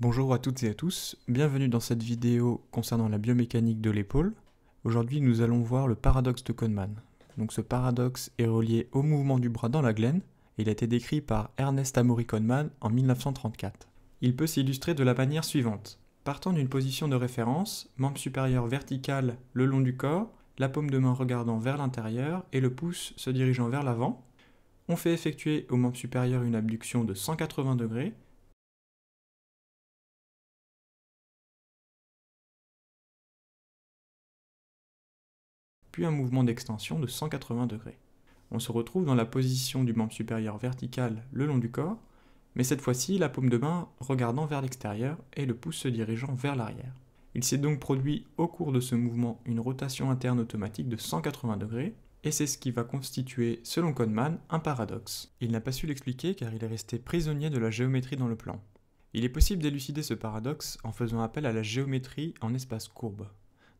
Bonjour à toutes et à tous, bienvenue dans cette vidéo concernant la biomécanique de l'épaule. Aujourd'hui nous allons voir le paradoxe de Kohnemann. Donc ce paradoxe est relié au mouvement du bras dans la glène, et il a été décrit par Ernest Amory Kohnemann en 1934. Il peut s'illustrer de la manière suivante. Partant d'une position de référence, membre supérieur vertical le long du corps, la paume de main regardant vers l'intérieur et le pouce se dirigeant vers l'avant, on fait effectuer au membre supérieur une abduction de 180 degrés, puis un mouvement d'extension de 180 degrés. On se retrouve dans la position du membre supérieur vertical le long du corps, mais cette fois-ci la paume de main regardant vers l'extérieur et le pouce se dirigeant vers l'arrière. Il s'est donc produit au cours de ce mouvement une rotation interne automatique de 180 degrés, et c'est ce qui va constituer, selon Kohnemann, un paradoxe. Il n'a pas su l'expliquer car il est resté prisonnier de la géométrie dans le plan. Il est possible d'élucider ce paradoxe en faisant appel à la géométrie en espace courbe,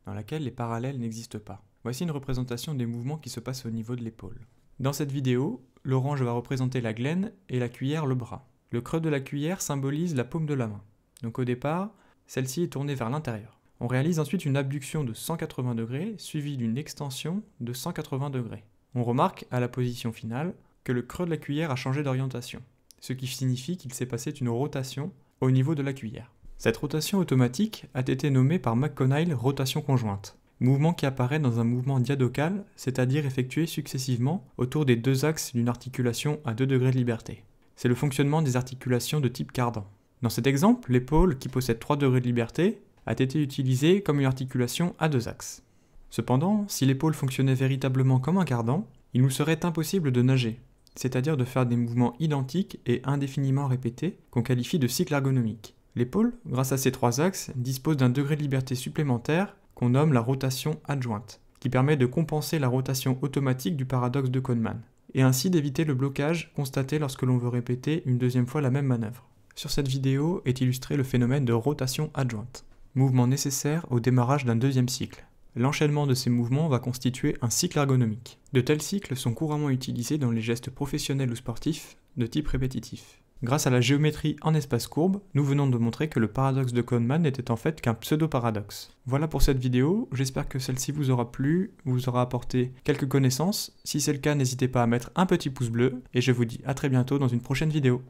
dans laquelle les parallèles n'existent pas. Voici une représentation des mouvements qui se passent au niveau de l'épaule. Dans cette vidéo, l'orange va représenter la glène et la cuillère le bras. Le creux de la cuillère symbolise la paume de la main. Donc au départ, celle-ci est tournée vers l'intérieur. On réalise ensuite une abduction de 180 degrés suivie d'une extension de 180 degrés. On remarque, à la position finale, que le creux de la cuillère a changé d'orientation, ce qui signifie qu'il s'est passé une rotation au niveau de la cuillère. Cette rotation automatique a été nommée par McConnell rotation conjointe, mouvement qui apparaît dans un mouvement diadocal, c'est-à-dire effectué successivement autour des deux axes d'une articulation à 2 degrés de liberté. C'est le fonctionnement des articulations de type cardan. Dans cet exemple, l'épaule, qui possède 3 degrés de liberté, a été utilisée comme une articulation à 2 axes. Cependant, si l'épaule fonctionnait véritablement comme un cardan, il nous serait impossible de nager, c'est-à-dire de faire des mouvements identiques et indéfiniment répétés qu'on qualifie de cycle ergonomique. L'épaule, grâce à ces 3 axes, dispose d'un degré de liberté supplémentaire qu'on nomme la rotation adjointe, qui permet de compenser la rotation automatique du paradoxe de Kohnemann, et ainsi d'éviter le blocage constaté lorsque l'on veut répéter une deuxième fois la même manœuvre. Sur cette vidéo est illustré le phénomène de rotation adjointe, mouvement nécessaire au démarrage d'un deuxième cycle. L'enchaînement de ces mouvements va constituer un cycle ergonomique. De tels cycles sont couramment utilisés dans les gestes professionnels ou sportifs de type répétitif. Grâce à la géométrie en espace courbe, nous venons de montrer que le paradoxe de Kohnemann n'était en fait qu'un pseudo-paradoxe. Voilà pour cette vidéo, j'espère que celle-ci vous aura plu, vous aura apporté quelques connaissances. Si c'est le cas, n'hésitez pas à mettre un petit pouce bleu, et je vous dis à très bientôt dans une prochaine vidéo.